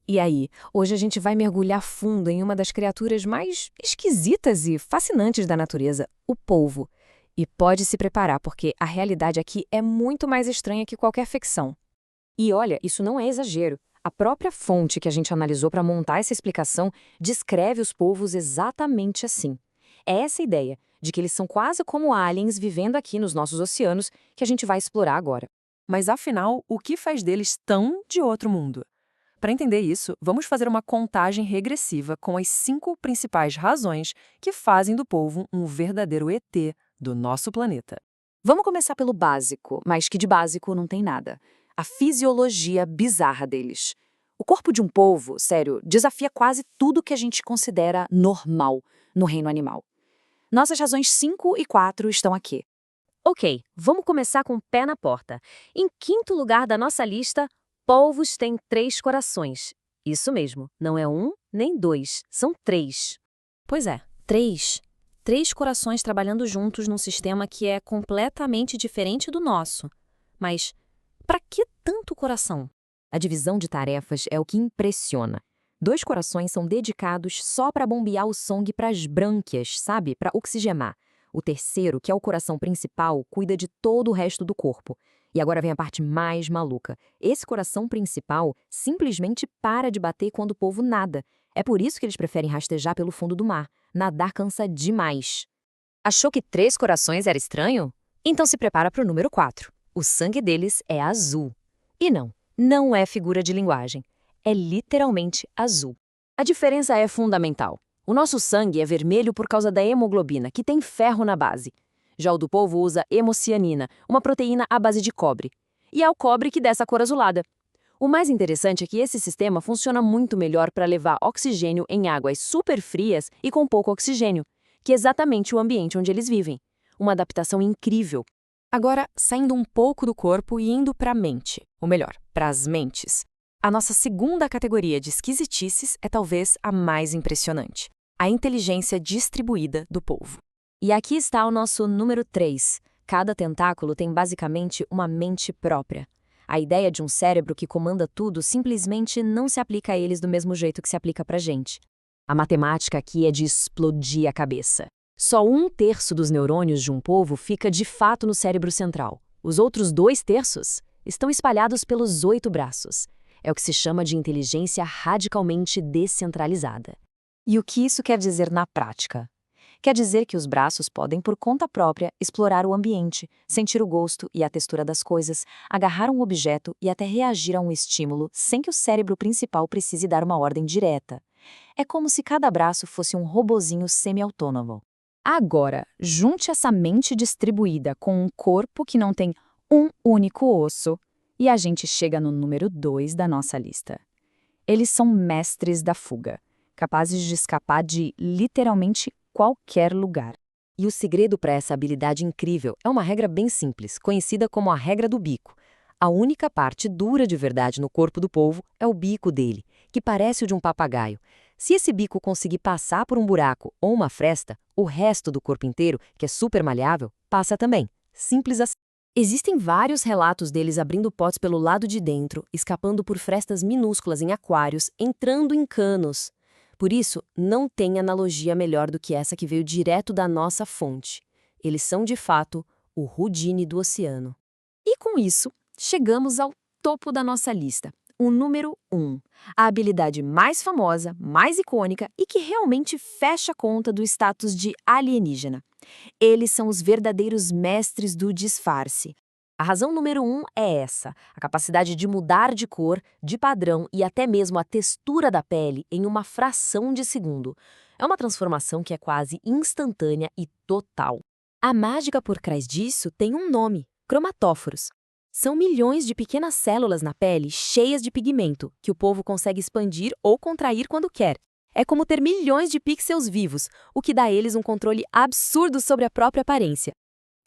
E aí, hoje a gente vai mergulhar fundo em uma das criaturas mais esquisitas e fascinantes da natureza, o polvo. E pode se preparar, porque a realidade aqui é muito mais estranha que qualquer ficção. E olha, isso não é exagero. A própria fonte que a gente analisou para montar essa explicação descreve os polvos exatamente assim. É essa ideia de que eles são quase como aliens vivendo aqui nos nossos oceanos que a gente vai explorar agora. Mas afinal, o que faz deles tão de outro mundo? Para entender isso, vamos fazer uma contagem regressiva com as 5 principais razões que fazem do polvo um verdadeiro ET do nosso planeta. Vamos começar pelo básico, mas que de básico não tem nada. A fisiologia bizarra deles. O corpo de um polvo, sério, desafia quase tudo que a gente considera normal no reino animal. Nossas razões 5 e 4 estão aqui. Ok, vamos começar com o pé na porta. Em quinto lugar da nossa lista, polvos têm 3 corações. Isso mesmo, não é 1 nem 2, são 3. Pois é, 3. 3 corações trabalhando juntos num sistema que é completamente diferente do nosso. Mas para que tanto coração? A divisão de tarefas é o que impressiona. 2 corações são dedicados só para bombear o sangue para as brânquias, sabe? Para oxigenar. O terceiro, que é o coração principal, cuida de todo o resto do corpo. E agora vem a parte mais maluca. Esse coração principal simplesmente para de bater quando o polvo nada. É por isso que eles preferem rastejar pelo fundo do mar. Nadar cansa demais. Achou que 3 corações era estranho? Então se prepara para o número 4. O sangue deles é azul. E não é figura de linguagem. É literalmente azul. A diferença é fundamental. O nosso sangue é vermelho por causa da hemoglobina, que tem ferro na base. Já o do polvo usa hemocianina, uma proteína à base de cobre. E é o cobre que dá essa cor azulada. O mais interessante é que esse sistema funciona muito melhor para levar oxigênio em águas super frias e com pouco oxigênio, que é exatamente o ambiente onde eles vivem. Uma adaptação incrível. Agora, saindo um pouco do corpo e indo para a mente, ou melhor, para as mentes. A nossa segunda categoria de esquisitices é talvez a mais impressionante: a inteligência distribuída do polvo. E aqui está o nosso número 3. Cada tentáculo tem basicamente uma mente própria. A ideia de um cérebro que comanda tudo simplesmente não se aplica a eles do mesmo jeito que se aplica pra gente. A matemática aqui é de explodir a cabeça. Só 1/3 dos neurônios de um polvo fica de fato no cérebro central. Os outros 2/3 estão espalhados pelos 8 braços. É o que se chama de inteligência radicalmente descentralizada. E o que isso quer dizer na prática? Quer dizer que os braços podem, por conta própria, explorar o ambiente, sentir o gosto e a textura das coisas, agarrar um objeto e até reagir a um estímulo sem que o cérebro principal precise dar uma ordem direta. É como se cada braço fosse um robozinho semi-autônomo. Agora, junte essa mente distribuída com um corpo que não tem um único osso, e a gente chega no número 2 da nossa lista. Eles são mestres da fuga, capazes de escapar de literalmente qualquer lugar. E o segredo para essa habilidade incrível é uma regra bem simples, conhecida como a regra do bico. A única parte dura de verdade no corpo do polvo é o bico dele, que parece o de um papagaio. Se esse bico conseguir passar por um buraco ou uma fresta, o resto do corpo inteiro, que é super maleável, passa também. Simples assim. Existem vários relatos deles abrindo potes pelo lado de dentro, escapando por frestas minúsculas em aquários, entrando em canos. Por isso, não tem analogia melhor do que essa que veio direto da nossa fonte. Eles são, de fato, o Houdini do oceano. E com isso, chegamos ao topo da nossa lista, o número 1. A habilidade mais famosa, mais icônica e que realmente fecha a conta do status de alienígena. Eles são os verdadeiros mestres do disfarce. A razão número 1 é essa: a capacidade de mudar de cor, de padrão e até mesmo a textura da pele em uma fração de segundo. É uma transformação que é quase instantânea e total. A mágica por trás disso tem um nome: cromatóforos. São milhões de pequenas células na pele cheias de pigmento, que o polvo consegue expandir ou contrair quando quer. É como ter milhões de pixels vivos, o que dá a eles um controle absurdo sobre a própria aparência.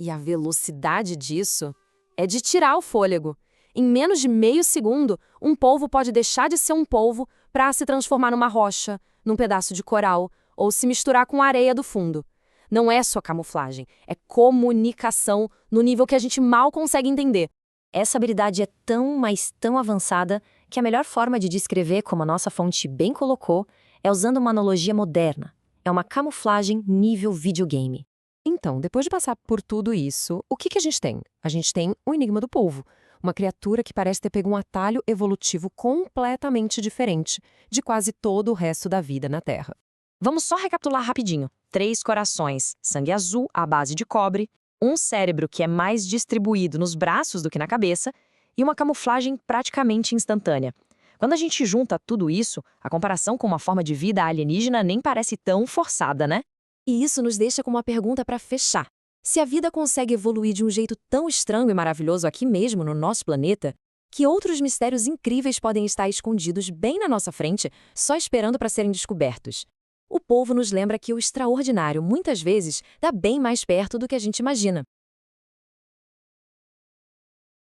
E a velocidade disso é de tirar o fôlego. Em menos de meio segundo, um polvo pode deixar de ser um polvo para se transformar numa rocha, num pedaço de coral ou se misturar com a areia do fundo. Não é só camuflagem, é comunicação no nível que a gente mal consegue entender. Essa habilidade é tão, mas tão avançada que a melhor forma de descrever, como a nossa fonte bem colocou, é usando uma analogia moderna. É uma camuflagem nível videogame. Então, depois de passar por tudo isso, o que a gente tem? A gente tem o enigma do polvo, uma criatura que parece ter pego um atalho evolutivo completamente diferente de quase todo o resto da vida na Terra. Vamos só recapitular rapidinho. 3 corações, sangue azul à base de cobre, um cérebro que é mais distribuído nos braços do que na cabeça e uma camuflagem praticamente instantânea. Quando a gente junta tudo isso, a comparação com uma forma de vida alienígena nem parece tão forçada, né? E isso nos deixa com uma pergunta para fechar. Se a vida consegue evoluir de um jeito tão estranho e maravilhoso aqui mesmo no nosso planeta, que outros mistérios incríveis podem estar escondidos bem na nossa frente, só esperando para serem descobertos? O povo nos lembra que o extraordinário, muitas vezes, está bem mais perto do que a gente imagina.